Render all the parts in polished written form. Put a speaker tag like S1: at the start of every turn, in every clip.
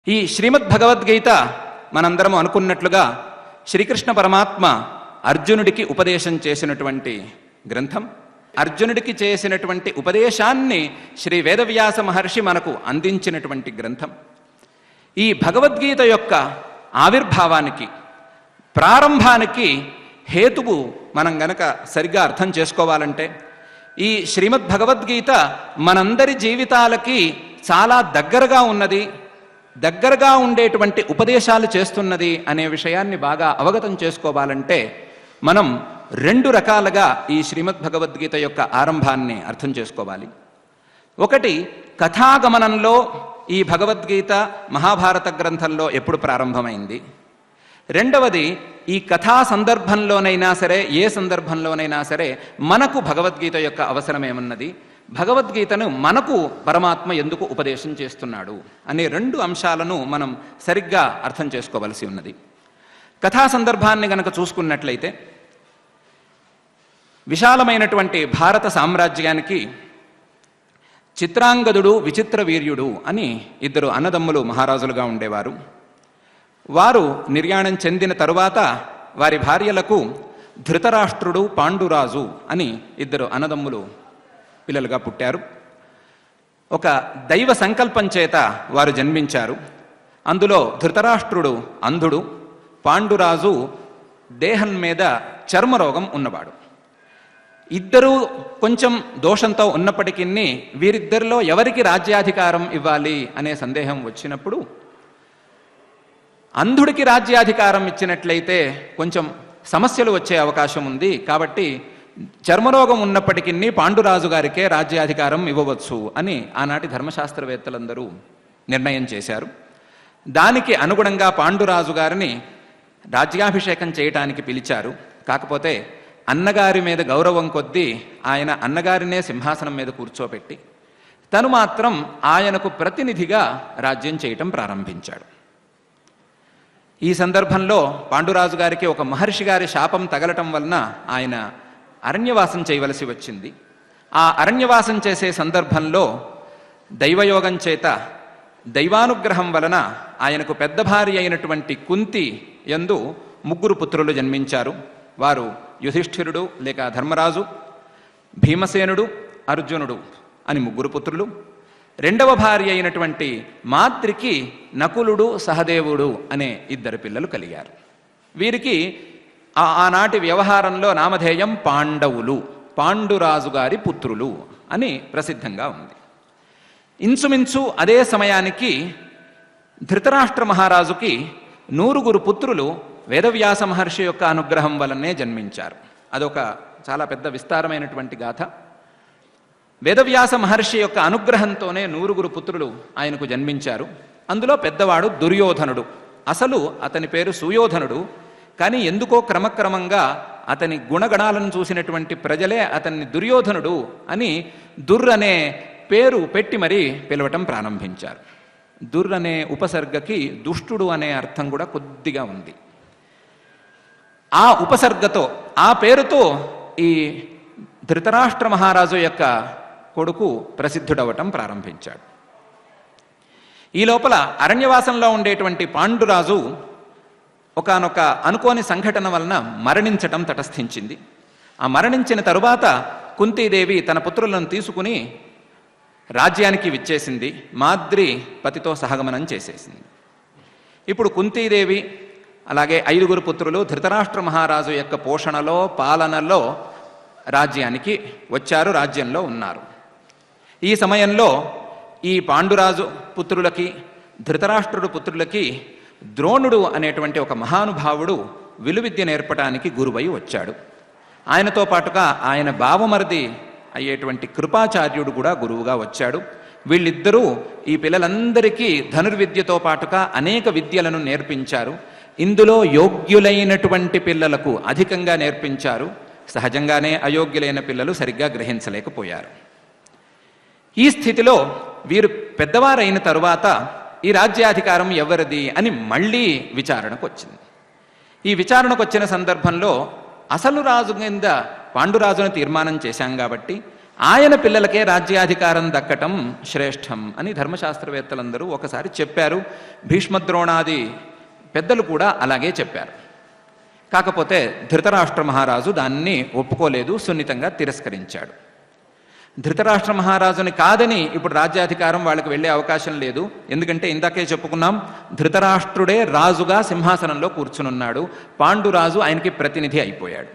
S1: ఈ శ్రీమద్ భగవద్గీత మనందరం అనుకున్నట్లుగా శ్రీకృష్ణ పరమాత్మ అర్జునుడికి ఉపదేశం చేసినటువంటి గ్రంథం. అర్జునుడికి చేసినటువంటి ఉపదేశాన్ని శ్రీ వేదవ్యాస మహర్షి మనకు అందించినటువంటి గ్రంథం. ఈ భగవద్గీత యొక్క ఆవిర్భావానికి, ప్రారంభానికి హేతువు మనం గనక సరిగ్గా అర్థం చేసుకోవాలంటే, ఈ శ్రీమద్ భగవద్గీత మనందరి జీవితాలకి చాలా దగ్గరగా ఉన్నది, దగ్గరగా ఉండేటువంటి ఉపదేశాలు చేస్తున్నది అనే విషయాన్ని బాగా అవగతం చేసుకోవాలంటే మనం రెండు రకాలుగా ఈ శ్రీమద్ భగవద్గీత యొక్క ఆరంభాన్ని అర్థం చేసుకోవాలి. ఒకటి, కథాగమనంలో ఈ భగవద్గీత మహాభారత గ్రంథంలో ఎప్పుడు ప్రారంభమైంది. రెండవది, ఈ కథా సందర్భంలోనైనా సరే, ఏ సందర్భంలోనైనా సరే మనకు భగవద్గీత యొక్క అవసరం ఏమన్నది, భగవద్గీతను మనకు పరమాత్మ ఎందుకు ఉపదేశం చేస్తున్నాడు అనే రెండు అంశాలను మనం సరిగ్గా అర్థం చేసుకోవలసి ఉన్నది. కథా సందర్భాన్ని గనక చూసుకున్నట్లయితే, విశాలమైనటువంటి భారత సామ్రాజ్యానికి చిత్రాంగదుడు, విచిత్ర వీర్యుడు అని ఇద్దరు అన్నదమ్ములు మహారాజులుగా ఉండేవారు. వారు నిర్యాణం చెందిన తరువాత వారి భార్యలకు ధృతరాష్ట్రుడు, పాండురాజు అని ఇద్దరు అన్నదమ్ములు పిల్లలుగా పుట్టారు. ఒక దైవ సంకల్పం చేత వారు జన్మించారు. అందులో ధృతరాష్ట్రుడు అంధుడు, పాండురాజు దేహం మీద చర్మరోగం ఉన్నవాడు. ఇద్దరూ కొంచెం దోషంతో ఉన్నప్పటికీ వీరిద్దరిలో ఎవరికి రాజ్యాధికారం ఇవ్వాలి అనే సందేహం వచ్చినప్పుడు, అంధుడికి రాజ్యాధికారం ఇచ్చినట్లయితే కొంచెం సమస్యలు వచ్చే అవకాశం ఉంది, కాబట్టి చర్మరోగం ఉన్నప్పటికీ పాండురాజు గారికే రాజ్యాధికారం ఇవ్వవచ్చు అని ఆనాటి ధర్మశాస్త్రవేత్తలందరూ నిర్ణయం చేశారు. దానికి అనుగుణంగా పాండురాజు గారిని రాజ్యాభిషేకం చేయటానికి పిలిచారు. కాకపోతే అన్నగారి మీద గౌరవం కొద్దీ ఆయన అన్నగారినే సింహాసనం మీద కూర్చోబెట్టి తను మాత్రం ఆయనకు ప్రతినిధిగా రాజ్యం చేయటం ప్రారంభించాడు. ఈ సందర్భంలో పాండురాజు గారికి ఒక మహర్షి గారి శాపం తగలటం వలన ఆయన అరణ్యవాసం చేయవలసి వచ్చింది. ఆ అరణ్యవాసం చేసే సందర్భంలో దైవయోగం చేత, దైవానుగ్రహం వలన ఆయనకు పెద్ద భార్య అయినటువంటి కుంతి యందు ముగ్గురు పుత్రులు జన్మించారు. వారు యుధిష్ఠిరుడు లేక ధర్మరాజు, భీమసేనుడు, అర్జునుడు అని ముగ్గురు పుత్రులు. రెండవ భార్య అయినటువంటి మాద్రికి నకులుడు, సహదేవుడు అనే ఇద్దరు పిల్లలు కలిగారు. వీరికి ఆనాటి వ్యవహారంలో నామధేయం పాండవులు, పాండురాజు గారి పుత్రులు అని ప్రసిద్ధంగా ఉంది. ఇంచుమించు అదే సమయానికి ధృతరాష్ట్ర మహారాజుకి 9 పుత్రులు వేదవ్యాస మహర్షి యొక్క అనుగ్రహం వలనే జన్మించారు. అదొక చాలా పెద్ద విస్తారమైనటువంటి గాథ. వేదవ్యాస మహర్షి యొక్క అనుగ్రహంతోనే 9 పుత్రులు ఆయనకు జన్మించారు. అందులో పెద్దవాడు దుర్యోధనుడు. అసలు అతని పేరు సుయోధనుడు, కానీ ఎందుకో క్రమక్రమంగా అతని గుణగణాలను చూసినటువంటి ప్రజలే అతన్ని దుర్యోధనుడు అని దుర్ అనే పేరు పెట్టి మరీ పిలవటం ప్రారంభించారు. దుర్ అనే ఉపసర్గకి దుష్టుడు అనే అర్థం కూడా కొద్దిగా ఉంది. ఆ ఉపసర్గతో, ఆ పేరుతో ఈ ధృతరాష్ట్ర మహారాజు యొక్క కొడుకు ప్రసిద్ధుడవటం ప్రారంభించాడు. ఈ లోపల అరణ్యవాసంలో ఉండేటువంటి పాండురాజు ఒకానొక అనుకోని సంఘటన వలన మరణించటం తటస్థించింది. ఆ మరణించిన తరువాత కుంతీదేవి తన పుత్రులను తీసుకుని రాజ్యానికి విచ్చేసింది. మాద్రి పతితో సహగమనం చేసేసింది. ఇప్పుడు కుంతీదేవి అలాగే 5 పుత్రులు ధృతరాష్ట్ర మహారాజు యొక్క పోషణలో, పాలనలో రాజ్యానికి వచ్చారు, రాజ్యంలో ఉన్నారు. ఈ సమయంలో ఈ పాండురాజు పుత్రులకి, ధృతరాష్ట్రుడు పుత్రులకి ద్రోణుడు అనేటువంటి ఒక మహానుభావుడు విలువిద్య నేర్పడానికి గురువై వచ్చాడు. ఆయనతో పాటుగా ఆయన బావమరిది అయ్యేటువంటి కృపాచార్యుడు కూడా గురువుగా వచ్చాడు. వీళ్ళిద్దరూ ఈ పిల్లలందరికీ ధనుర్విద్యతో పాటుగా అనేక విద్యలను నేర్పించారు. ఇందులో యోగ్యులైనటువంటి పిల్లలకు అధికంగా నేర్పించారు. సహజంగానే అయోగ్యులైన పిల్లలు సరిగ్గా గ్రహించలేకపోయారు. ఈ స్థితిలో వీరు పెద్దవారైన తరువాత ఈ రాజ్యాధికారం ఎవరిది అని మళ్ళీ విచారణకు వచ్చింది. ఈ విచారణకు వచ్చిన సందర్భంలో అసలు రాజు కింద పాండురాజును తీర్మానం చేశాం కాబట్టి ఆయన పిల్లలకే రాజ్యాధికారం దక్కటం శ్రేష్టం అని ధర్మశాస్త్రవేత్తలందరూ ఒకసారి చెప్పారు. భీష్మద్రోణాది పెద్దలు కూడా అలాగే చెప్పారు. కాకపోతే ధృతరాష్ట్ర మహారాజు దాన్ని ఒప్పుకోలేదు, సున్నితంగా తిరస్కరించాడు. ధృతరాష్ట్ర మహారాజుని కాదని ఇప్పుడు రాజ్యాధికారం వాళ్ళకి వెళ్ళే అవకాశం లేదు. ఎందుకంటే ఇందాకే చెప్పుకున్నాం, ధృతరాష్ట్రుడే రాజుగా సింహాసనంలో కూర్చునున్నాడు, పాండురాజు ఆయనకి ప్రతినిధి అయిపోయాడు.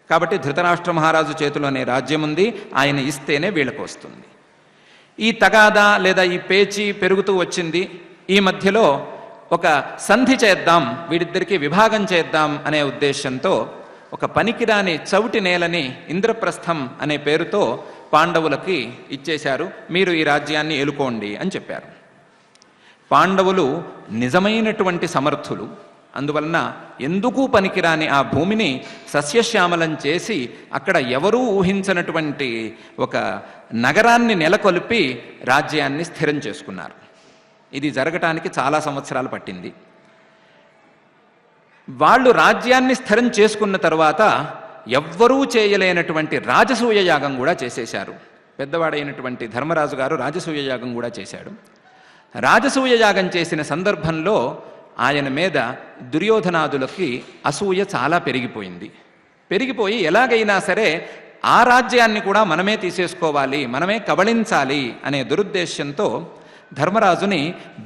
S1: కాబట్టి ధృతరాష్ట్ర మహారాజు చేతిలోనే రాజ్యం ఉంది, ఆయన ఇస్తేనే వీళ్ళకు వస్తుంది. ఈ తగాదా లేదా ఈ పేచీ పెరుగుతూ వచ్చింది. ఈ మధ్యలో ఒక సంధి చేద్దాం, వీడిద్దరికీ విభాగం చేద్దాం అనే ఉద్దేశంతో ఒక పనికిరాని చవిటి నేలని ఇంద్రప్రస్థం అనే పేరుతో పాండవులకి ఇచ్చేశారు. మీరు ఈ రాజ్యాన్ని ఏలుకోండి అని చెప్పారు. పాండవులు నిజమైనటువంటి సమర్థులు, అందువలన ఎందుకు పనికిరాని ఆ భూమిని సస్యశ్యామలం చేసి అక్కడ ఎవరూ ఊహించనటువంటి ఒక నగరాన్ని నెలకొల్పి రాజ్యాన్ని స్థిరం చేసుకున్నారు. ఇది జరగటానికి చాలా సంవత్సరాలు పట్టింది. వాళ్ళు రాజ్యాన్ని స్థిరం చేసుకున్న తర్వాత ఎవ్వరూ చేయలేనటువంటి రాజసూయ యాగం కూడా చేసేశారు. పెద్దవాడైనటువంటి ధర్మరాజు గారు రాజసూయ యాగం కూడా చేశాడు. రాజసూయ యాగం చేసిన సందర్భంలో ఆయన మీద దుర్యోధనాదులకి అసూయ చాలా పెరిగిపోయి ఎలాగైనా సరే ఆ రాజ్యాన్ని కూడా మనమే తీసేసుకోవాలి, మనమే కబళించాలి అనే దురుద్దేశ్యంతో ధర్మరాజుని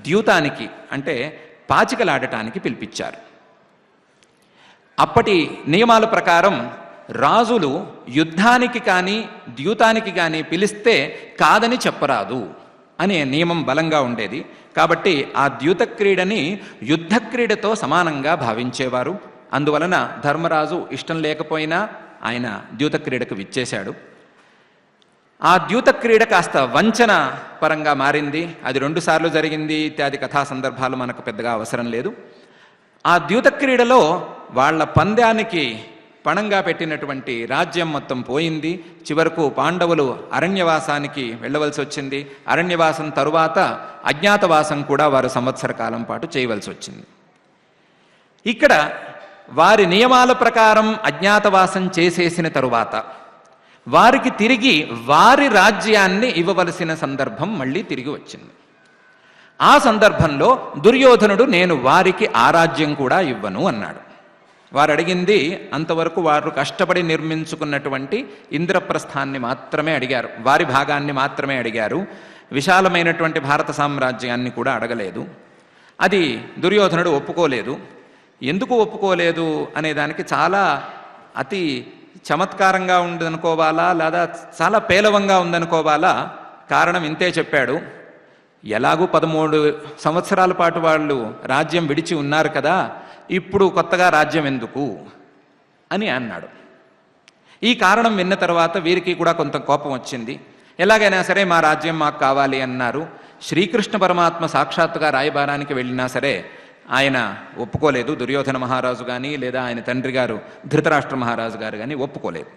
S1: ద్యూతానికి అంటే పాచికలాడటానికి పిలిపించారు. అప్పటి నియమాల ప్రకారం రాజులు యుద్ధానికి కానీ ద్యూతానికి కానీ పిలిస్తే కాదని చెప్పరాదు అనే నియమం బలంగా ఉండేది. కాబట్టి ఆ ద్యూత క్రీడని యుద్ధ క్రీడతో సమానంగా భావించేవారు. అందువలన ధర్మరాజు ఇష్టం లేకపోయినా ఆయన ద్యూత క్రీడకు విచ్చేశాడు. ఆ ద్యూత క్రీడ కాస్త వంచన పరంగా మారింది. అది 2 సార్లు జరిగింది. ఇత్యాది కథా సందర్భాలు మనకు పెద్దగా అవసరం లేదు. ఆ ద్యూత క్రీడలో వాళ్ళ పందానికి పణంగా పెట్టినటువంటి రాజ్యం మొత్తం పోయింది. చివరకు పాండవులు అరణ్యవాసానికి వెళ్ళవలసి వచ్చింది. అరణ్యవాసం తరువాత అజ్ఞాతవాసం కూడా వారు సంవత్సర కాలం పాటు చేయవలసి వచ్చింది. ఇక్కడ వారి నియమాల ప్రకారం అజ్ఞాతవాసం చేసేసిన తరువాత వారికి తిరిగి వారి రాజ్యాన్ని ఇవ్వవలసిన సందర్భం మళ్ళీ తిరిగి వచ్చింది. ఆ సందర్భంలో దుర్యోధనుడు నేను వారికి ఆ రాజ్యం కూడా ఇవ్వను అన్నాడు. వారు అడిగింది అంతవరకు వారు కష్టపడి నిర్మించుకున్నటువంటి ఇంద్రప్రస్థాన్ని మాత్రమే అడిగారు, వారి భాగాన్ని మాత్రమే అడిగారు. విశాలమైనటువంటి భారత సామ్రాజ్యాన్ని కూడా అడగలేదు. అది దుర్యోధనుడు ఒప్పుకోలేదు. ఎందుకు ఒప్పుకోలేదు అనే దానికి చాలా అతి చమత్కారంగా ఉందనుకోవాలా లేదా చాలా పేలవంగా ఉందనుకోవాలా. కారణం ఇంతే చెప్పాడు. ఎలాగూ 13 సంవత్సరాల పాటు వాళ్ళు రాజ్యం విడిచి ఉన్నారు కదా, ఇప్పుడు కొత్తగా రాజ్యం ఎందుకు అని అన్నాడు. ఈ కారణం విన్న తర్వాత వీరికి కూడా కొంత కోపం వచ్చింది. ఎలాగైనా సరే మా రాజ్యం మాకు కావాలి అన్నారు. శ్రీకృష్ణ పరమాత్మ సాక్షాత్తుగా రాయబారానికి వెళ్ళినా సరే ఆయన ఒప్పుకోలేదు. దుర్యోధన మహారాజు కానీ లేదా ఆయన తండ్రి గారు ధృతరాష్ట్ర మహారాజు గారు కానీ ఒప్పుకోలేదు.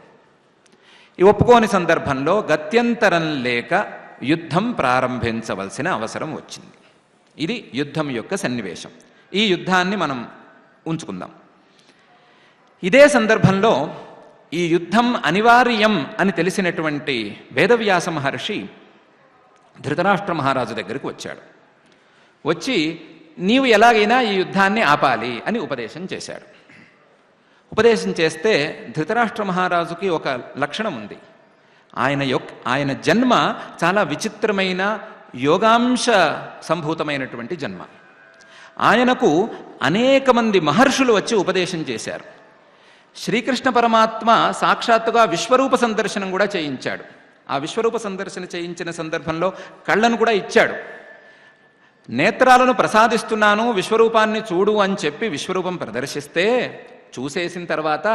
S1: ఈ ఒప్పుకోని సందర్భంలో గత్యంతరం లేక యుద్ధం ప్రారంభించవలసిన అవసరం వచ్చింది. ఇది యుద్ధం యొక్క సన్నివేశం. ఈ యుద్ధాన్ని మనం ఉంచుకుందాం. ఇదే సందర్భంలో ఈ యుద్ధం అనివార్యం అని తెలిసినటువంటి వేదవ్యాస మహర్షి ధృతరాష్ట్ర మహారాజు దగ్గరికి వచ్చాడు. వచ్చి నీవు ఎలాగైనా ఈ యుద్ధాన్ని ఆపాలి అని ఉపదేశం చేశాడు. ఉపదేశం చేస్తే ధృతరాష్ట్ర మహారాజుకి ఒక లక్షణం ఉంది. ఆయన జన్మ చాలా విచిత్రమైన యోగాంశ సంభూతమైనటువంటి జన్మ. ఆయనకు అనేక మంది మహర్షులు వచ్చి ఉపదేశం చేశారు. శ్రీకృష్ణ పరమాత్మ సాక్షాత్తుగా విశ్వరూప సందర్శనం కూడా చేయించాడు. ఆ విశ్వరూప సందర్శన చేయించిన సందర్భంలో కళ్ళను కూడా ఇచ్చాడు. నేత్రాలను ప్రసాదిస్తున్నాను, విశ్వరూపాన్ని చూడు అని చెప్పి విశ్వరూపం ప్రదర్శిస్తే చూసేసిన తర్వాత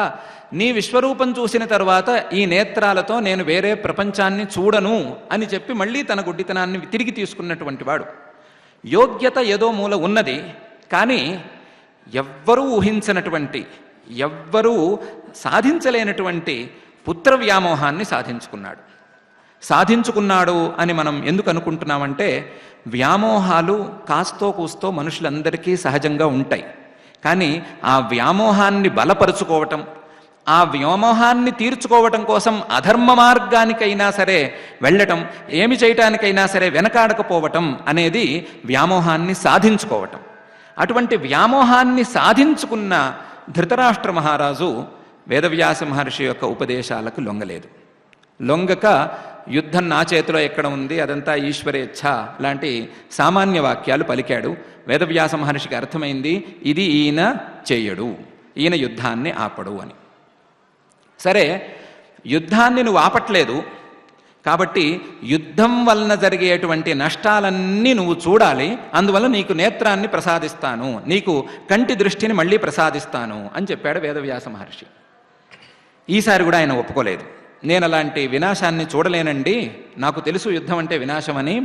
S1: నీ విశ్వరూపం చూసిన తర్వాత ఈ నేత్రాలతో నేను వేరే ప్రపంచాన్ని చూడను అని చెప్పి మళ్ళీ తన గుడ్డితనాన్ని తిరిగి తీసుకున్నటువంటి వాడు. యోగ్యత ఏదో మూల ఉన్నది, కానీ ఎవ్వరూ ఊహించనటువంటి ఎవ్వరూ సాధించలేనటువంటి పుత్ర వ్యామోహాన్ని సాధించుకున్నాడు అని మనం ఎందుకు అనుకుంటున్నామంటే వ్యామోహాలు కాస్తో కూస్తో మనుషులందరికీ సహజంగా ఉంటాయి. కానీ ఆ వ్యామోహాన్ని బలపరుచుకోవటం, ఆ వ్యామోహాన్ని తీర్చుకోవటం కోసం అధర్మ మార్గానికైనా సరే వెళ్ళటం, ఏమి చేయటానికైనా సరే వెనకాడకపోవటం అనేది వ్యామోహాన్ని సాధించుకోవటం. అటువంటి వ్యామోహాన్ని సాధించుకున్న ధృతరాష్ట్ర మహారాజు వేదవ్యాస మహర్షి యొక్క ఉపదేశాలకు లొంగలేదు. లొంగక యుద్ధం నా చేతిలో ఎక్కడ ఉంది, అదంతా ఈశ్వరేచ్ఛ లాంటి సామాన్య వాక్యాలు పలికాడు. వేదవ్యాస మహర్షికి అర్థమైంది, ఇది ఈయన చెయ్యడు, ఈయన యుద్ధాన్ని ఆపడు అని. సరే, యుద్ధాన్ని నువ్వు ఆపట్లేదు కాబట్టి యుద్ధం వలన జరిగేటువంటి నష్టాలన్నీ నువ్వు చూడాలి, అందువల్ల నీకు నేత్రాన్ని ప్రసాదిస్తాను, నీకు కంటి దృష్టిని మళ్ళీ ప్రసాదిస్తాను అని చెప్పాడు వేదవ్యాస మహర్షి. ఈసారి కూడా ఆయన ఒప్పుకోలేదు. నేను అలాంటి వినాశాన్ని చూడలేనండి, నాకు తెలుసు యుద్ధం అంటే వినాశమని.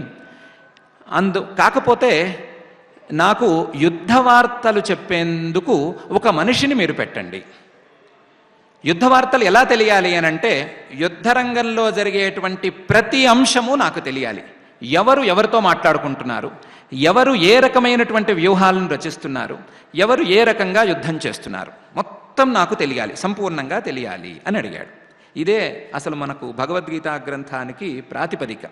S1: కాకపోతే నాకు యుద్ధ వార్తలు చెప్పేందుకు ఒక మనిషిని మీరు పెట్టండి. యుద్ధ వార్తలు ఎలా తెలియాలి అని అంటే, యుద్ధరంగంలో జరిగేటువంటి ప్రతి అంశము నాకు తెలియాలి. ఎవరు ఎవరితో మాట్లాడుకుంటున్నారు, ఎవరు ఏ రకమైనటువంటి వ్యూహాలను రచిస్తున్నారు, ఎవరు ఏ రకంగా యుద్ధం చేస్తున్నారు, మొత్తం నాకు తెలియాలి, సంపూర్ణంగా తెలియాలి అని అడిగాడు. ఇదే అసలు మనకు భగవద్గీతా గ్రంథానికి ప్రాతిపదిక.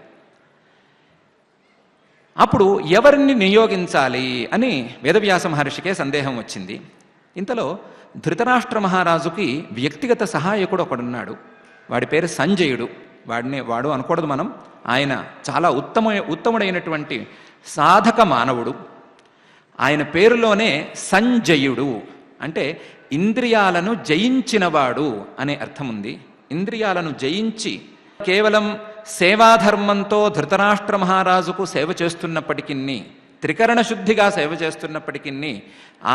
S1: అప్పుడు ఎవరిని నియోగించాలి అని వేదవ్యాస మహర్షికే సందేహం వచ్చింది. ఇంతలో ధృతరాష్ట్ర మహారాజుకి వ్యక్తిగత సహాయకుడు ఒకడున్నాడు. వాడి పేరు సంజయుడు. వాడు అనకూడదు మనం, ఆయన చాలా ఉత్తముడైనటువంటి సాధక మానవుడు. ఆయన పేరులోనే సంజయుడు అంటే ఇంద్రియాలను జయించినవాడు అనే అర్థం ఉంది. ఇంద్రియాలను జయించి కేవలం సేవాధర్మంతో ధృతరాష్ట్ర మహారాజుకు సేవ చేస్తున్నప్పటికీ, త్రికరణ శుద్ధిగా సేవ చేస్తున్నప్పటికీ,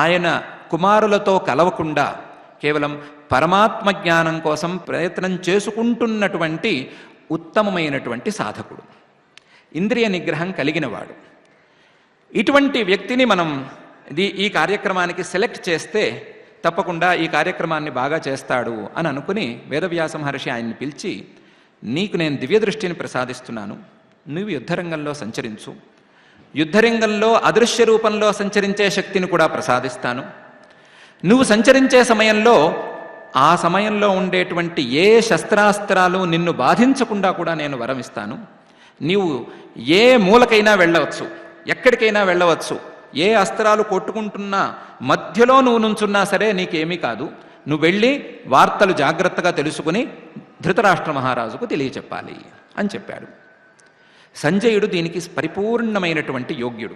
S1: ఆయన కుమారులతో కలవకుండా కేవలం పరమాత్మ జ్ఞానం కోసం ప్రయత్నం చేసుకుంటున్నటువంటి ఉత్తమమైనటువంటి సాధకుడు, ఇంద్రియ నిగ్రహం కలిగినవాడు. ఇటువంటి వ్యక్తిని మనం ఈ కార్యక్రమానికి సెలెక్ట్ చేస్తే తప్పకుండా ఈ కార్యక్రమాన్ని బాగా చేస్తాడు అని అనుకుని వేదవ్యాస మహర్షి ఆయన్ని పిలిచి, నీకు నేను దివ్య దృష్టిని ప్రసాదిస్తున్నాను, నువ్వు యుద్ధరంగంలో సంచరించు, యుద్ధరంగంలో అదృశ్య రూపంలో సంచరించే శక్తిని కూడా ప్రసాదిస్తాను. నువ్వు సంచరించే సమయంలో ఆ సమయంలో ఉండేటువంటి ఏ శస్త్రాస్త్రాలు నిన్ను బాధించకుండా కూడా నేను వరమిస్తాను. నీవు ఏ మూలకైనా వెళ్ళవచ్చు, ఎక్కడికైనా వెళ్ళవచ్చు, ఏ అస్త్రాలు కొట్టుకుంటున్నా మధ్యలో నువ్వు నుంచున్నా సరే నీకేమీ కాదు. నువ్వు వెళ్ళి వార్తలు జాగ్రత్తగా తెలుసుకుని ధృతరాష్ట్ర మహారాజుకు తెలియచెప్పాలి అని చెప్పాడు. సంజయుడు దీనికి పరిపూర్ణమైనటువంటి యోగ్యుడు.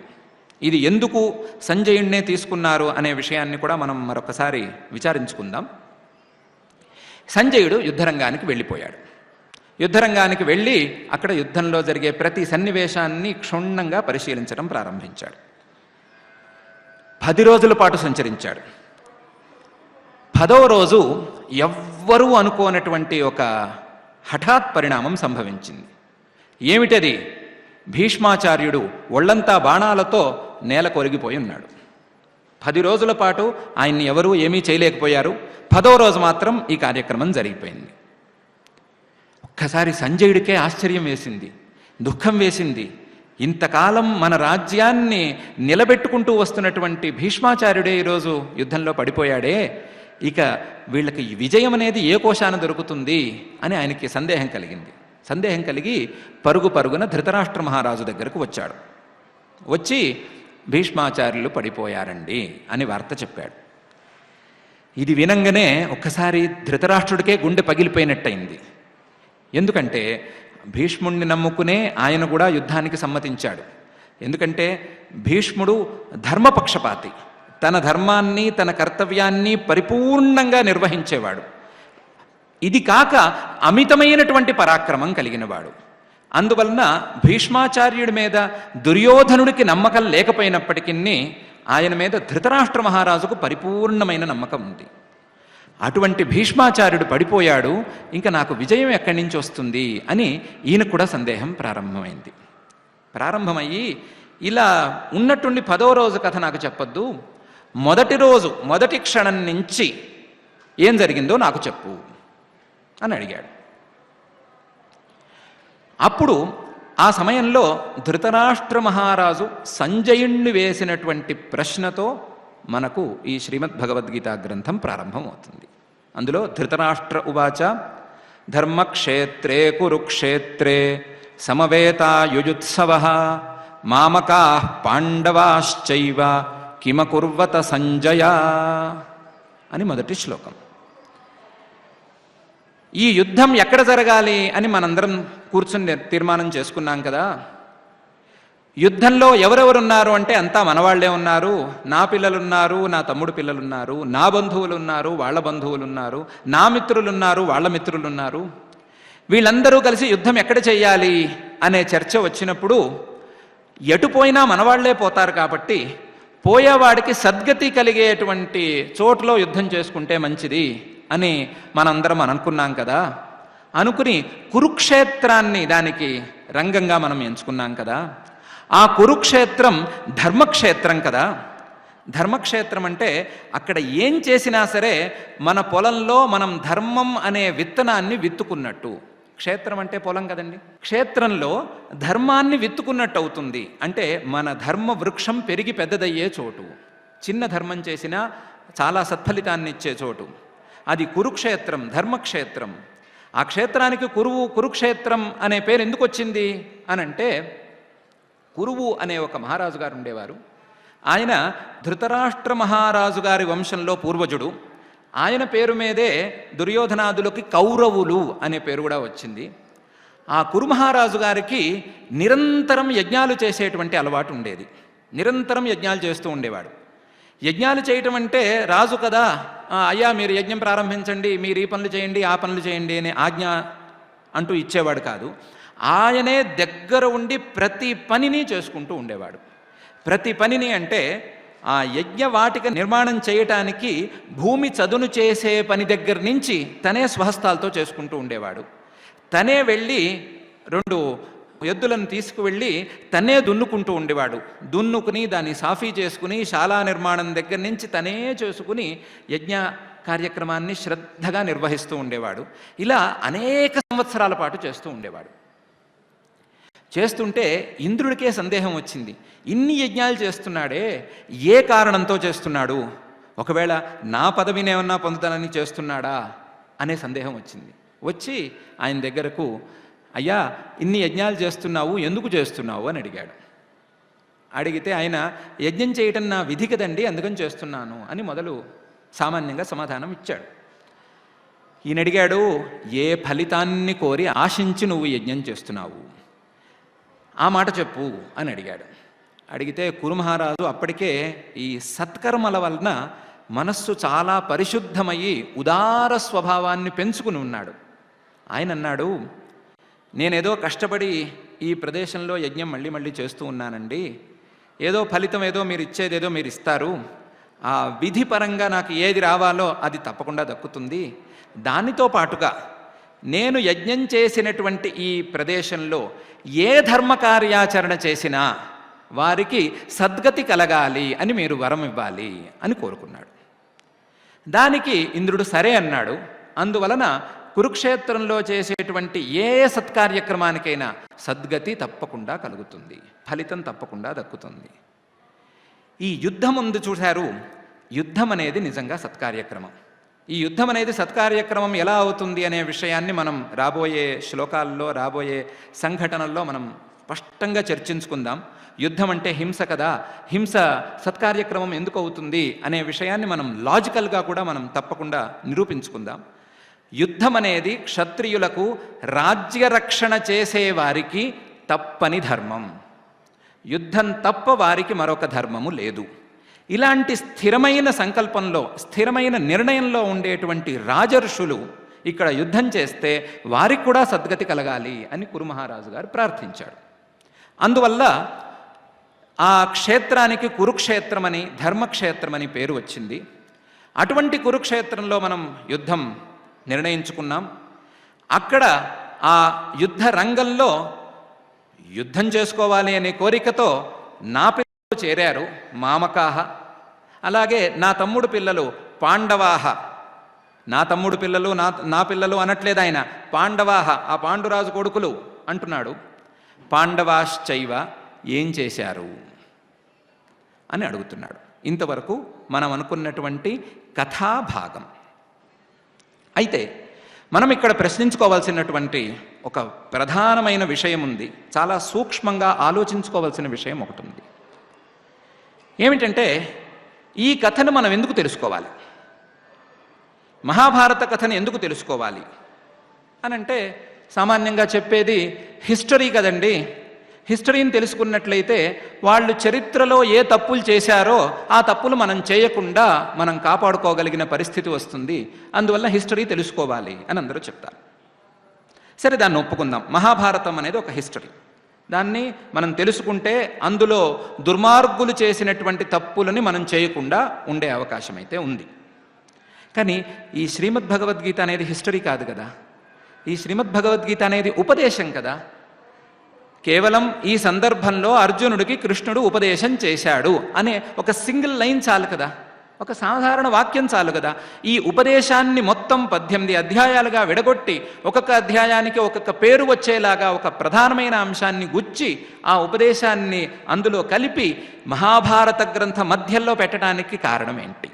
S1: ఇది ఎందుకు సంజయుడినే తీసుకున్నారు అనే విషయాన్ని కూడా మనం మరొకసారి విచారించుకుందాం. సంజయుడు యుద్ధరంగానికి వెళ్ళిపోయాడు. యుద్ధరంగానికి వెళ్ళి అక్కడ యుద్ధంలో జరిగే ప్రతి సన్నివేశాన్ని క్షుణ్ణంగా పరిశీలించడం ప్రారంభించాడు. 10 రోజుల పాటు సంచరించాడు. 10వ రోజు ఎవ్వరూ అనుకోనటువంటి ఒక హఠాత్ పరిణామం సంభవించింది. ఏమిటది? భీష్మాచార్యుడు ఒళ్లంతా బాణాలతో నేల కొరిగిపోయి ఉన్నాడు. 10 రోజుల పాటు ఆయన్ని ఎవరూ ఏమీ చేయలేకపోయారు. 10వ రోజు మాత్రం ఈ కార్యక్రమం జరిగిపోయింది. ఒక్కసారి సంజయుడికే ఆశ్చర్యం వేసింది, దుఃఖం వేసింది. ఇంతకాలం మన రాజ్యాన్ని నిలబెట్టుకుంటూ వస్తున్నటువంటి భీష్మాచార్యుడే ఈరోజు యుద్ధంలో పడిపోయాడే, ఇక వీళ్ళకి విజయం అనేది ఏ కోశాన దొరుకుతుంది అని ఆయనకి సందేహం కలిగింది. సందేహం కలిగి పరుగున ధృతరాష్ట్ర మహారాజు దగ్గరకు వచ్చాడు. వచ్చి భీష్మాచార్యులు పడిపోయారండి అని వార్త చెప్పాడు. ఇది వినంగానే ఒక్కసారి ధృతరాష్ట్రుడికే గుండె పగిలిపోయినట్టయింది. ఎందుకంటే భీష్ముడిని నమ్ముకునే ఆయన కూడా యుద్ధానికి సమ్మతించాడు. ఎందుకంటే భీష్ముడు ధర్మపక్షపాతి, తన ధర్మాన్ని తన కర్తవ్యాన్ని పరిపూర్ణంగా నిర్వహించేవాడు. ఇది కాక అమితమైనటువంటి పరాక్రమం కలిగినవాడు. అందువలన భీష్మాచార్యుడి మీద దుర్యోధనుడికి నమ్మకం లేకపోయినప్పటికీ ఆయన మీద ధృతరాష్ట్ర మహారాజుకు పరిపూర్ణమైన నమ్మకం ఉంది. అటువంటి భీష్మాచార్యుడు పడిపోయాడు, ఇంకా నాకు విజయం ఎక్కడి నుంచి వస్తుంది అని ఈయన కూడా సందేహం ప్రారంభమయ్యి ఇలా ఉన్నట్టుండి 10వ రోజు కథ నాకు చెప్పొద్దు, మొదటి రోజు మొదటి క్షణం నుంచి ఏం జరిగిందో నాకు చెప్పు అని అడిగాడు. అప్పుడు ఆ సమయంలో ధృతరాష్ట్ర మహారాజు సంజయుణ్ణి వేసినటువంటి ప్రశ్నతో మనకు ఈ శ్రీమద్భగవద్గీతా గ్రంథం ప్రారంభమవుతుంది. అందులో ధృతరాష్ట్ర ఉవాచ ధర్మక్షేత్రే కురుక్షేత్రే సమవేతాయుయుత్సవః మామకాః పాండవాశ్చైవ కిమకుర్వత సంజయ అని మొదటి శ్లోకం. ఈ యుద్ధం ఎక్కడ జరగాలి అని మనందరం కూర్చుని తీర్మానం చేసుకున్నాం కదా. యుద్ధంలో ఎవరెవరున్నారు అంటే అంతా మనవాళ్లే ఉన్నారు. నా పిల్లలున్నారు, నా తమ్ముడు పిల్లలున్నారు, నా బంధువులు ఉన్నారు, వాళ్ళ బంధువులు ఉన్నారు, నా మిత్రులున్నారు, వాళ్ళ మిత్రులున్నారు. వీళ్ళందరూ కలిసి యుద్ధం ఎక్కడ చేయాలి అనే చర్చ వచ్చినప్పుడు ఎటుపోయినా మనవాళ్లే పోతారు కాబట్టి పోయేవాడికి సద్గతి కలిగేటువంటి చోటులో యుద్ధం చేసుకుంటే మంచిది అని మనందరం అనుకున్నాం కదా. అనుకుని కురుక్షేత్రాన్ని దానికి రంగంగా మనం ఎంచుకున్నాం కదా. ఆ కురుక్షేత్రం ధర్మక్షేత్రం కదా. ధర్మక్షేత్రం అంటే అక్కడ ఏం చేసినా సరే మన పొలంలో మనం ధర్మం అనే విత్తనాన్ని విత్తుకున్నట్టు. క్షేత్రం అంటే పొలం కదండి. క్షేత్రంలో ధర్మాన్ని విత్తుకున్నట్టు అవుతుంది. అంటే మన ధర్మ వృక్షం పెరిగి పెద్దదయ్యే చోటు. చిన్న ధర్మం చేసినా చాలా సత్ఫలితాన్ని ఇచ్చే చోటు. అది కురుక్షేత్రం, ధర్మక్షేత్రం. ఆ క్షేత్రానికి కురుక్షేత్రం అనే పేరు ఎందుకు వచ్చింది అనంటే, కురువు అనే ఒక మహారాజు గారు ఉండేవారు. ఆయన ధృతరాష్ట్ర మహారాజు గారి వంశంలో పూర్వజుడు. ఆయన పేరు మీదే దుర్యోధనాదులకి కౌరవులు అనే పేరు కూడా వచ్చింది. ఆ కురు మహారాజు గారికి నిరంతరం యజ్ఞాలు చేసేటువంటి అలవాటు ఉండేది. నిరంతరం యజ్ఞాలు చేస్తూ ఉండేవాడు. యజ్ఞాలు చేయటం అంటే రాజు కదా, అయ్యా మీరు యజ్ఞం ప్రారంభించండి, మీరు ఈ పనులు చేయండి, ఆ పనులు చేయండి అనే ఆజ్ఞ అంటూ ఇచ్చేవాడు కాదు. ఆయనే దగ్గర ఉండి ప్రతి పనిని చేసుకుంటూ ఉండేవాడు. ప్రతి పనిని అంటే ఆ యజ్ఞవాటిక నిర్మాణం చేయటానికి భూమి చదును చేసే పని దగ్గర నుంచి తనే స్వహస్తాలతో చేసుకుంటూ ఉండేవాడు. తనే వెళ్ళి 2 ఎద్దులను తీసుకువెళ్ళి తనే దున్నుకుంటూ ఉండేవాడు. దున్నుకుని దాన్ని సాఫీ చేసుకుని శాలా నిర్మాణం దగ్గర నుంచి తనే చేసుకుని యజ్ఞ కార్యక్రమాన్ని శ్రద్ధగా నిర్వహిస్తూ ఉండేవాడు. ఇలా అనేక సంవత్సరాల పాటు చేస్తూ ఉండేవాడు. చేస్తుంటే ఇంద్రుడికే సందేహం వచ్చింది. ఇన్ని యజ్ఞాలు చేస్తున్నాడే, ఏ కారణంతో చేస్తున్నాడు? ఒకవేళ నా పదవిని ఏమన్నా పొందుతానని చేస్తున్నాడా అనే సందేహం వచ్చింది. వచ్చి ఆయన దగ్గరకు, అయ్యా ఇన్ని యజ్ఞాలు చేస్తున్నావు, ఎందుకు చేస్తున్నావు అని అడిగాడు. అడిగితే ఆయన, యజ్ఞం చేయటం నా విధి కదండి, అందుకని చేస్తున్నాను అని మొదలు సామాన్యంగా సమాధానం ఇచ్చాడు. ఈయన అడిగాడు, ఏ ఫలితాన్ని కోరి ఆశించి నువ్వు యజ్ఞం చేస్తున్నావు? ఆ మాట చెప్పు అని అడిగాడు. అడిగితే కురుమహారాజు అప్పటికే ఈ సత్కర్మల వలన మనస్సు చాలా పరిశుద్ధమయ్యి ఉదార స్వభావాన్ని పెంచుకుని ఉన్నాడు. ఆయన అన్నాడు, నేనేదో కష్టపడి ఈ ప్రదేశంలో యజ్ఞం మళ్ళీ చేస్తూ ఉన్నానండి. ఏదో ఫలితం ఏదో మీరు ఇచ్చేదేదో మీరు ఇస్తారు. ఆ విధి పరంగా నాకు ఏది రావాలో అది తప్పకుండా దక్కుతుంది. దానితో పాటుగా నేను యజ్ఞం చేసినటువంటి ఈ ప్రదేశంలో ఏ ధర్మ కార్యాచరణ చేసినా వారికి సద్గతి కలగాలి అని మీరు వరం ఇవ్వాలి అని కోరుకున్నాడు. దానికి ఇంద్రుడు సరే అన్నాడు. అందువలన కురుక్షేత్రంలో చేసేటువంటి ఏ సత్కార్యక్రమానికైనా సద్గతి తప్పకుండా కలుగుతుంది, ఫలితం తప్పకుండా దక్కుతుంది. ఈ యుద్ధం ముందు చూశారు, యుద్ధం అనేది నిజంగా సత్కార్యక్రమం. ఈ యుద్ధం అనేది సత్కార్యక్రమం ఎలా అవుతుంది అనే విషయాన్ని మనం రాబోయే శ్లోకాల్లో, రాబోయే సంఘటనల్లో మనం స్పష్టంగా చర్చించుకుందాం. యుద్ధం అంటే హింస కదా, హింస సత్కార్యక్రమం ఎందుకు అవుతుంది అనే విషయాన్ని మనం లాజికల్గా కూడా మనం తప్పకుండా నిరూపించుకుందాం. యుద్ధం అనేది క్షత్రియులకు రాజ్యరక్షణ చేసేవారికి తప్పని ధర్మం. యుద్ధం తప్ప వారికి మరొక ధర్మము లేదు. ఇలాంటి స్థిరమైన సంకల్పంలో, స్థిరమైన నిర్ణయంలో ఉండేటువంటి రాజర్షులు ఇక్కడ యుద్ధం చేస్తే వారికి కూడా సద్గతి కలగాలి అని కురుమహారాజు గారు ప్రార్థించాడు. అందువల్ల ఆ క్షేత్రానికి కురుక్షేత్రమని, ధర్మక్షేత్రమని పేరు వచ్చింది. అటువంటి కురుక్షేత్రంలో మనం యుద్ధం నిర్ణయించుకున్నాం. అక్కడ ఆ యుద్ధ రంగంలో యుద్ధం చేసుకోవాలి అనే కోరికతో నా పిల్లలు చేరారు, మామకాహ. అలాగే నా తమ్ముడు పిల్లలు పాండవాహ. నా తమ్ముడు పిల్లలు, నా పిల్లలు అనట్లేదు ఆయన, పాండవాహ, ఆ పాండురాజు కొడుకులు అంటున్నాడు. పాండవాశ్చైవ, ఏం చేశారు అని అడుగుతున్నాడు. ఇంతవరకు మనం అనుకున్నటువంటి కథాభాగం. అయితే మనం ఇక్కడ ప్రశ్నించుకోవాల్సినటువంటి ఒక ప్రధానమైన విషయం ఉంది, చాలా సూక్ష్మంగా ఆలోచించుకోవాల్సిన విషయం ఒకటి ఉంది. ఏమిటంటే ఈ కథను మనం ఎందుకు తెలుసుకోవాలి, మహాభారత కథను ఎందుకు తెలుసుకోవాలి అని అంటే సామాన్యంగా చెప్పేది హిస్టరీ కదండి. హిస్టరీని తెలుసుకున్నట్లయితే వాళ్ళు చరిత్రలో ఏ తప్పులు చేశారో ఆ తప్పులు మనం చేయకుండా మనం కాపాడుకోగలిగిన పరిస్థితి వస్తుంది, అందువల్ల హిస్టరీ తెలుసుకోవాలి అని అందరూ చెప్తారు. సరే, దాన్ని ఒప్పుకుందాం. మహాభారతం అనేది ఒక హిస్టరీ, దాన్ని మనం తెలుసుకుంటే అందులో దుర్మార్గులు చేసినటువంటి తప్పులని మనం చేయకుండా ఉండే అవకాశం అయితే ఉంది. కానీ ఈ శ్రీమద్ భగవద్గీత అనేది హిస్టరీ కాదు కదా, ఈ శ్రీమద్ భగవద్గీత అనేది ఉపదేశం కదా. కేవలం ఈ సందర్భంలో అర్జునుడికి కృష్ణుడు ఉపదేశం చేశాడు అనే ఒక సింగిల్ లైన్ చాలు కదా, ఒక సాధారణ వాక్యం చాలు కదా. ఈ ఉపదేశాన్ని మొత్తం 18 అధ్యాయాలుగా విడగొట్టి ఒక్కొక్క అధ్యాయానికి ఒక్కొక్క పేరు వచ్చేలాగా ఒక ప్రధానమైన అంశాన్ని గుచ్చి ఆ ఉపదేశాన్ని అందులో కలిపి మహాభారత గ్రంథ మధ్యలో పెట్టడానికి కారణం ఏంటి?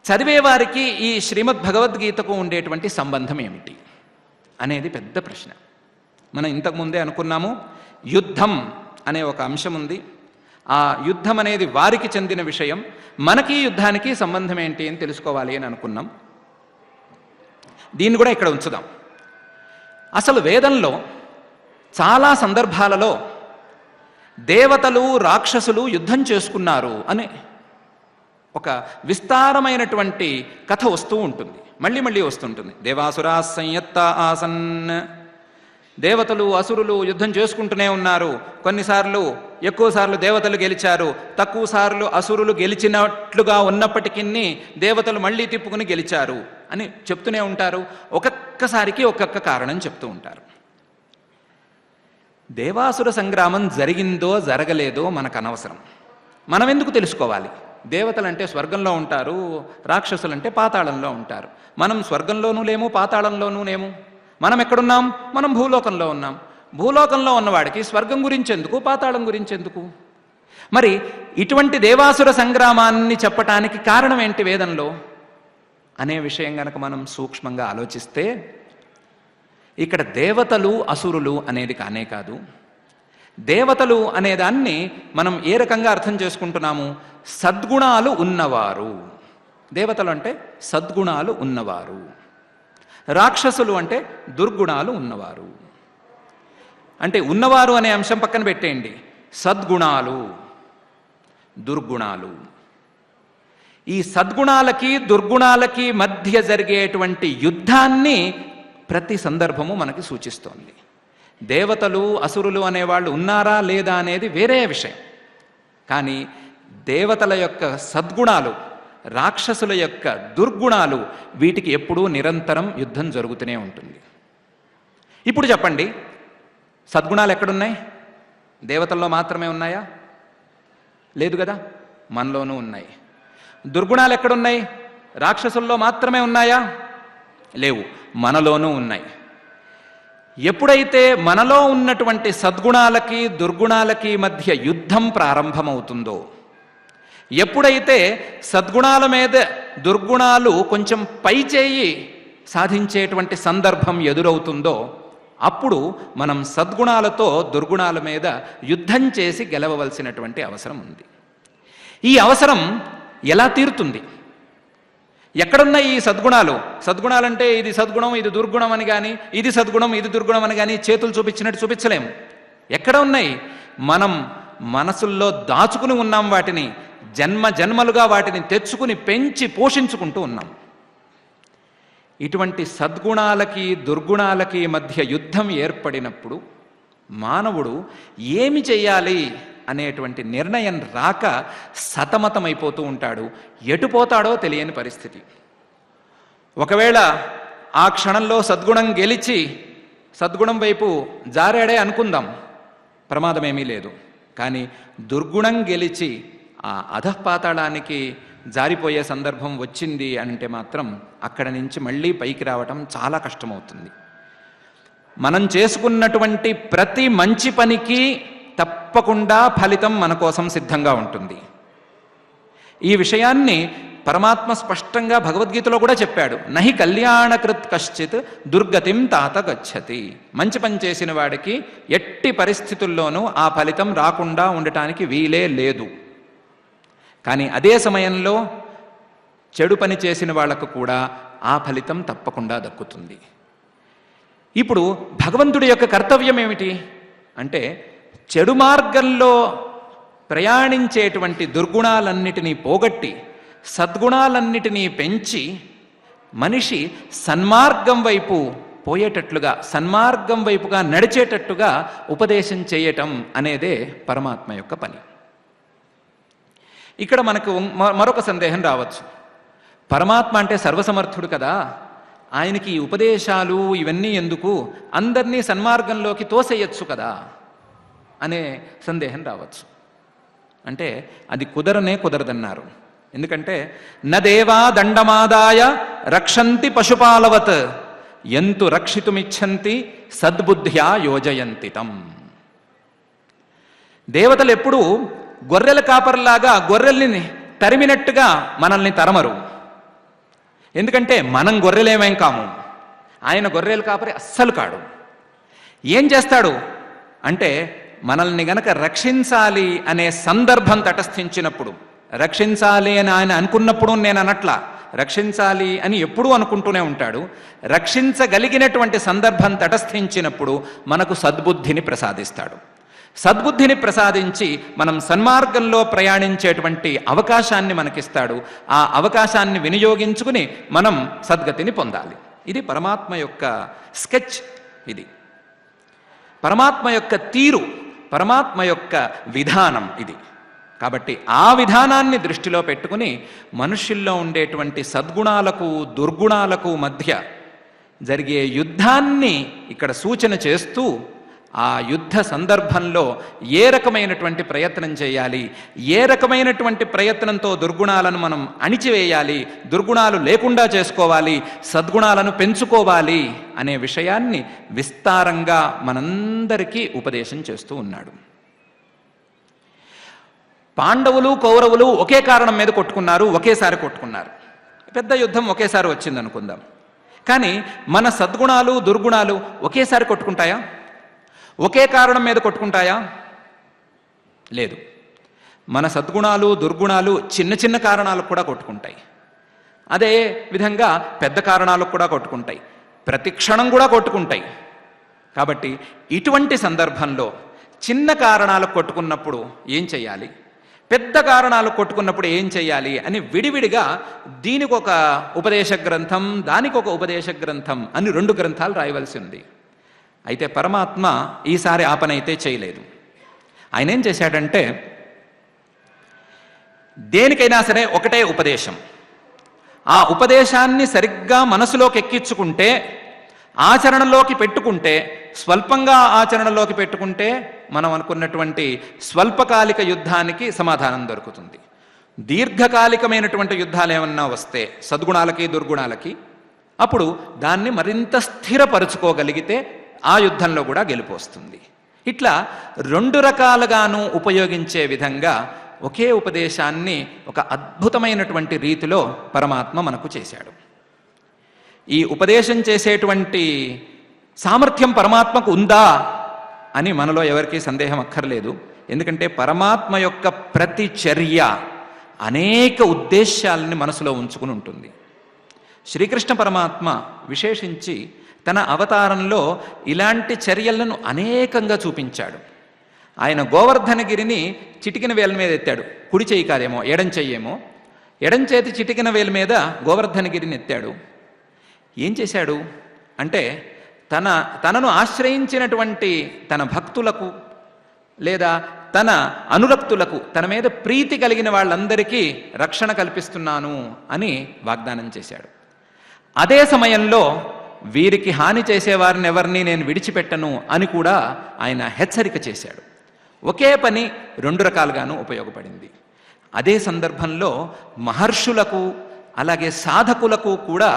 S1: చదివేవారికి ఈ శ్రీమద్ భగవద్గీతకు ఉండేటువంటి సంబంధం ఏమిటి అనేది పెద్ద ప్రశ్న. మనం ఇంతకుముందే అనుకున్నాము, యుద్ధం అనే ఒక అంశం ఉంది. ఆ యుద్ధం అనేది వారికి చెందిన విషయం, మనకి యుద్ధానికి సంబంధం ఏంటి అని తెలుసుకోవాలి అని అనుకున్నాం. దీన్ని కూడా ఇక్కడ ఉంచుదాం. అసలు వేదంలో చాలా సందర్భాలలో దేవతలు రాక్షసులు యుద్ధం చేసుకున్నారు అనే ఒక విస్తారమైనటువంటి కథ వస్తూ ఉంటుంది, మళ్ళీ మళ్ళీ వస్తుంటుంది. దేవాసురా సంయత్త ఆసన్, దేవతలు అసురులు యుద్ధం చేసుకుంటూనే ఉన్నారు. కొన్నిసార్లు ఎక్కువసార్లు దేవతలు గెలిచారు, తక్కువ సార్లు అసురులు గెలిచినట్లుగా ఉన్నప్పటికీ దేవతలు మళ్ళీ తిప్పుకుని గెలిచారు అని చెప్తూనే ఉంటారు. ఒక్కొక్కసారికి ఒక్కొక్క కారణం చెప్తూ ఉంటారు. దేవాసుర సంగ్రామం జరిగిందో జరగలేదో మనకు అనవసరం, మనం ఎందుకు తెలుసుకోవాలి? దేవతలంటే స్వర్గంలో ఉంటారు, రాక్షసులంటే పాతాళంలో ఉంటారు. మనం స్వర్గంలోనూ లేము, పాతాళంలోనూ లేము. మనం ఎక్కడున్నాం? మనం భూలోకంలో ఉన్నాం. భూలోకంలో ఉన్నవాడికి స్వర్గం గురించి ఎందుకు, పాతాళం గురించి ఎందుకు? మరి ఇటువంటి దేవాసుర సంగ్రామాన్ని చెప్పటానికి కారణం ఏంటి వేదంలో అనే విషయం గనక మనం సూక్ష్మంగా ఆలోచిస్తే, ఇక్కడ దేవతలు అసురులు అనేది కానే కాదు. దేవతలు అనేదాన్ని మనం ఏ రకంగా అర్థం చేసుకుంటున్నాము? సద్గుణాలు ఉన్నవారు. దేవతలు అంటే సద్గుణాలు ఉన్నవారు, రాక్షసులు అంటే దుర్గుణాలు ఉన్నవారు. అంటే ఉన్నవారు అనే అంశం పక్కన పెట్టేయండి, సద్గుణాలు దుర్గుణాలు. ఈ సద్గుణాలకి దుర్గుణాలకి మధ్య జరిగేటువంటి యుద్ధాన్ని ప్రతి సందర్భము మనకి సూచిస్తోంది. దేవతలు అసురులు అనేవాళ్ళు ఉన్నారా లేదా అనేది వేరే విషయం, కానీ దేవతల యొక్క సద్గుణాలు, రాక్షసుల యొక్క దుర్గుణాలు, వీటికి ఎప్పుడూ నిరంతరం యుద్ధం జరుగుతూనే ఉంటుంది. ఇప్పుడు చెప్పండి, సద్గుణాలు ఎక్కడున్నాయి? దేవతల్లో మాత్రమే ఉన్నాయా? లేదు కదా, మనలోనూ ఉన్నాయి. దుర్గుణాలు ఎక్కడున్నాయి? రాక్షసుల్లో మాత్రమే ఉన్నాయా? లేవు, మనలోనూ ఉన్నాయి. ఎప్పుడైతే మనలో ఉన్నటువంటి సద్గుణాలకి దుర్గుణాలకి మధ్య యుద్ధం ప్రారంభమవుతుందో, ఎప్పుడైతే సద్గుణాల మీద దుర్గుణాలు కొంచెం పైచేయి సాధించేటువంటి సందర్భం ఎదురవుతుందో, అప్పుడు మనం సద్గుణాలతో దుర్గుణాల మీద యుద్ధం చేసి గెలవవలసినటువంటి అవసరం ఉంది. ఈ అవసరం ఎలా తీరుతుంది? ఎక్కడున్నాయి ఈ సద్గుణాలు? సద్గుణాలంటే ఇది సద్గుణం ఇది దుర్గుణం అని కానీ, ఇది సద్గుణం ఇది దుర్గుణం అని కానీ చేతులు చూపించినట్టు చూపించలేము. ఎక్కడ ఉన్నాయి? మనం మనసుల్లో దాచుకుని ఉన్నాం. వాటిని జన్మ జన్మలుగా వాటిని తెచ్చుకుని పెంచి పోషించుకుంటూ ఉన్నాం. ఇటువంటి సద్గుణాలకి దుర్గుణాలకి మధ్య యుద్ధం ఏర్పడినప్పుడు మానవుడు ఏమి చెయ్యాలి అనేటువంటి నిర్ణయం రాక సతమతమైపోతూ ఉంటాడు. ఎటు పోతాడో తెలియని పరిస్థితి. ఒకవేళ ఆ క్షణంలో సద్గుణం గెలిచి సద్గుణం వైపు జారాడే అనుకుందాం, ప్రమాదమేమీ లేదు. కానీ దుర్గుణం గెలిచి ఆ అధఃపాతాళానికి జారిపోయే సందర్భం వచ్చింది అంటే మాత్రం అక్కడి నుంచి మళ్ళీ పైకి రావటం చాలా కష్టమవుతుంది. మనం చేసుకున్నటువంటి ప్రతి మంచి పనికి తప్పకుండా ఫలితం మన కోసం సిద్ధంగా ఉంటుంది. ఈ విషయాన్ని పరమాత్మ స్పష్టంగా భగవద్గీతలో కూడా చెప్పాడు, నహి కళ్యాణకృత్ కశ్చిత్ దుర్గతిం తాత గచ్చతి. మంచి పని చేసిన వాడికి ఎట్టి పరిస్థితుల్లోనూ ఆ ఫలితం రాకుండా ఉండటానికి వీలే లేదు. కానీ అదే సమయంలో చెడు పని చేసిన వాళ్లకు కూడా ఆ ఫలితం తప్పకుండా దక్కుతుంది. ఇప్పుడు భగవంతుడి యొక్క కర్తవ్యం ఏమిటి అంటే, చెడు మార్గంలో ప్రయాణించేటువంటి దుర్గుణాలన్నిటినీ పోగొట్టి సద్గుణాలన్నిటినీ పెంచి మనిషి సన్మార్గం వైపు పోయేటట్లుగా, సన్మార్గం వైపుగా నడిచేటట్టుగా ఉపదేశం చేయటం అనేదే పరమాత్మ యొక్క పని. ఇక్కడ మనకు మరొక సందేహం రావచ్చు, పరమాత్మ అంటే సర్వసమర్థుడు కదా, ఆయనకి ఈ ఉపదేశాలు ఇవన్నీ ఎందుకు, అందరినీ సన్మార్గంలోకి తోసేయచ్చు కదా అనే సందేహం రావచ్చు. అంటే అది కుదరదన్నారు. ఎందుకంటే నదేవా దండమాదాయ రక్షంతి పశుపాలవత్ ఎంతు రక్షితుమిచ్చంతి సద్బుద్ధ్యా యోజయంతి తం. దేవతలు ఎప్పుడూ గొర్రెల కాపర్లాగా గొర్రెల్ని తరిమినట్టుగా మనల్ని తరమరు. ఎందుకంటే మనం గొర్రెలేమేం కాము, ఆయన గొర్రెల కాపరి అస్సలు కాడు. ఏం చేస్తాడు అంటే, మనల్ని గనక రక్షించాలి అనే సందర్భం తటస్థించినప్పుడు, రక్షించాలి అని ఆయన అనుకున్నప్పుడు, నేను అనట్లా, రక్షించాలి అని ఎప్పుడూ అనుకుంటూనే ఉంటాడు. రక్షించగలిగినటువంటి సందర్భం తటస్థించినప్పుడు మనకు సద్బుద్ధిని ప్రసాదిస్తాడు. సద్బుద్ధిని ప్రసాదించి మనం సన్మార్గంలో ప్రయాణించేటువంటి అవకాశాన్ని మనకిస్తాడు. ఆ అవకాశాన్ని వినియోగించుకుని మనం సద్గతిని పొందాలి. ఇది పరమాత్మ యొక్క స్కెచ్. ఇది పరమాత్మ యొక్క తీరు, పరమాత్మ యొక్క విధానం ఇది. కాబట్టి ఆ విధానాన్ని దృష్టిలో పెట్టుకుని మనుష్యుల్లో ఉండేటువంటి సద్గుణాలకు దుర్గుణాలకు మధ్య జరిగే యుద్ధాన్ని ఇక్కడ సూచన చేస్తూ, ఆ యుద్ధ సందర్భంలో ఏ రకమైనటువంటి ప్రయత్నం చేయాలి, ఏ రకమైనటువంటి ప్రయత్నంతో దుర్గుణాలను మనం అణిచివేయాలి, దుర్గుణాలు లేకుండా చేసుకోవాలి, సద్గుణాలను పెంచుకోవాలి అనే విషయాన్ని విస్తారంగా మనందరికీ ఉపదేశం చేస్తూ ఉన్నాడు. పాండవులు కౌరవులు ఒకే కారణం మీద కొట్టుకున్నారు, ఒకేసారి కొట్టుకున్నారు. పెద్ద యుద్ధం ఒకేసారి వచ్చింది అనుకుందాం. కానీ మన సద్గుణాలు దుర్గుణాలు ఒకేసారి కొట్టుకుంటాయా? ఒకే కారణం మీద కొట్టుకుంటాయా? లేదు. మన సద్గుణాలు దుర్గుణాలు చిన్న చిన్న కారణాలకు కూడా కొట్టుకుంటాయి. అదే విధంగా పెద్ద కారణాలకు కూడా కొట్టుకుంటాయి, ప్రతి క్షణం కూడా కొట్టుకుంటాయి. కాబట్టి ఇటువంటి సందర్భంలో చిన్న కారణాలకు కొట్టుకున్నప్పుడు ఏం చేయాలి, పెద్ద కారణాలు కొట్టుకున్నప్పుడు ఏం చేయాలి అని విడివిడిగా దీనికి ఒక ఉపదేశ గ్రంథం, దానికి ఒక ఉపదేశ గ్రంథం అని 2 గ్రంథాలు రాయవలసి ఉంది. అయితే పరమాత్మ ఈసారి ఆ పని అయితే చేయలేదు. ఆయన ఏం చేశాడంటే, దేనికైనా సరే ఒకటే ఉపదేశం. ఆ ఉపదేశాన్ని సరిగ్గా మనసులోకి ఎక్కించుకుంటే, ఆచరణలోకి పెట్టుకుంటే, స్వల్పంగా ఆచరణలోకి పెట్టుకుంటే మనం అనుకున్నటువంటి స్వల్పకాలిక యుద్ధానికి సమాధానం దొరుకుతుంది. దీర్ఘకాలికమైనటువంటి యుద్ధాలు ఏమన్నా వస్తే సద్గుణాలకి దుర్గుణాలకి, అప్పుడు దాన్ని మరింత స్థిరపరుచుకోగలిగితే ఆ యుద్ధంలో కూడా గెలుపు వస్తుంది. ఇట్లా 2 రకాలుగాను ఉపయోగించే విధంగా ఒకే ఉపదేశాన్ని ఒక అద్భుతమైనటువంటి రీతిలో పరమాత్మ మనకు చేశాడు. ఈ ఉపదేశం చేసేటువంటి సామర్థ్యం పరమాత్మకు ఉందా అని మనలో ఎవరికీ సందేహం అక్కర్లేదు. ఎందుకంటే పరమాత్మ యొక్క ప్రతి చర్య అనేక ఉద్దేశాలని మనసులో ఉంచుకుని ఉంటుంది. శ్రీకృష్ణ పరమాత్మ విశేషించి తన అవతారంలో ఇలాంటి చర్యలను అనేకంగా చూపించాడు. ఆయన గోవర్ధనగిరిని చిటికిన వేల మీద ఎత్తాడు. కుడి చేయి కాదేమో, ఎడం చెయ్యేమో. ఎడం చేతి చిటికిన వేల మీద గోవర్ధనగిరిని ఎత్తాడు. ఏం చేశాడు అంటే, తనను ఆశ్రయించినటువంటి తన భక్తులకు లేదా తన అనురక్తులకు, తన మీద ప్రీతి కలిగిన వాళ్ళందరికీ రక్షణ కల్పిస్తున్నాను అని వాగ్దానం చేశాడు. అదే సమయంలో వీరికి హాని చేసేవారిని ఎవరిని నేను విడిచిపెట్టను అని కూడా ఆయన హెచ్చరిక చేశాడు. ఒకే పని 2 రకాలుగాను ఉపయోగపడింది. అదే సందర్భంలో మహర్షులకు అలాగే సాధకులకు కూడా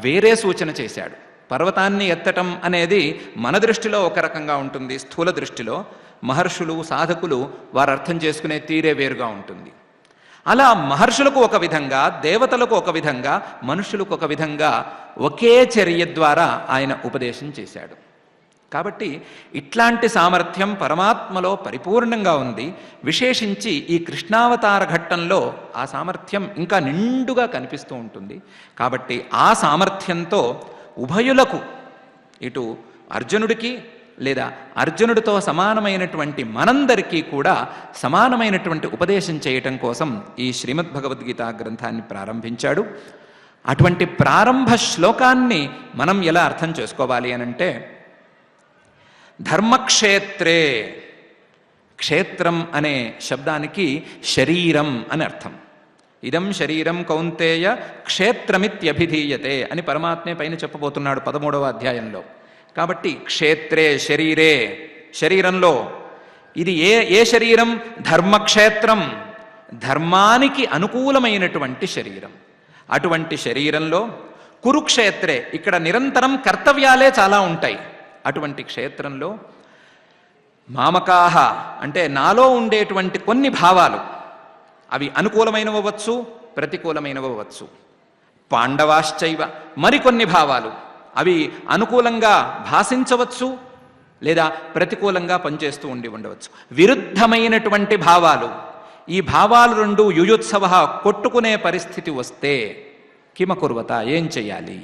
S1: వేరే సూచన చేశాడు. పర్వతాన్ని ఎత్తటం అనేది మన దృష్టిలో ఒక రకంగా ఉంటుంది, స్థూల దృష్టిలో. మహర్షులు సాధకులు వారు అర్థం చేసుకునే తీరే వేరుగా ఉంటుంది. అలా మహర్షులకు ఒక విధంగా, దేవతలకు ఒక విధంగా, మనుషులకు ఒక విధంగా ఒకే చర్య ద్వారా ఆయన ఉపదేశం చేశాడు. కాబట్టి ఇట్లాంటి సామర్థ్యం పరమాత్మలో పరిపూర్ణంగా ఉంది. విశేషించి ఈ కృష్ణావతార ఘట్టంలో ఆ సామర్థ్యం ఇంకా నిండుగా కనిపిస్తూ ఉంటుంది. కాబట్టి ఆ సామర్థ్యంతో ఉభయులకు, ఇటు అర్జునుడికి లేదా అర్జునుడితో సమానమైనటువంటి మనందరికీ కూడా సమానమైనటువంటి ఉపదేశం చేయటం కోసం ఈ శ్రీమద్భగవద్గీత గ్రంథాన్ని ప్రారంభించాడు. అటువంటి ప్రారంభ శ్లోకాన్ని మనం ఎలా అర్థం చేసుకోవాలి అనంటే, ధర్మక్షేత్రే, క్షేత్రం అనే శబ్దానికి శరీరం అని అర్థం. ఇదం శరీరం కౌంతేయ క్షేత్రమిత్యభిధీయతే అని పరమాత్మే పైన చెప్పబోతున్నాడు 13వ అధ్యాయంలో. కాబట్టి క్షేత్రే, శరీరే, శరీరంలో. ఇది ఏ శరీరం? ధర్మక్షేత్రం, ధర్మానికి అనుకూలమైనటువంటి శరీరం. అటువంటి శరీరంలో కురుక్షేత్రే, ఇక్కడ నిరంతరం కర్తవ్యాలే చాలా ఉంటాయి. అటువంటి క్షేత్రంలో మామకాహ అంటే నాలో ఉండేటువంటి కొన్ని భావాలు, అవి అనుకూలమైనవచ్చు, ప్రతికూలమైనవచ్చు. పాండవాశ్చైవ, మరికొన్ని భావాలు, అవి అనుకూలంగా భాషించవచ్చు లేదా ప్రతికూలంగా పనిచేస్తూ ఉండవచ్చు. విరుద్ధమైనటువంటి భావాలు, ఈ భావాలు రెండు యుయుత్సవ కొట్టుకునే పరిస్థితి వస్తే కిమకుర్వత, ఏం చెయ్యాలి?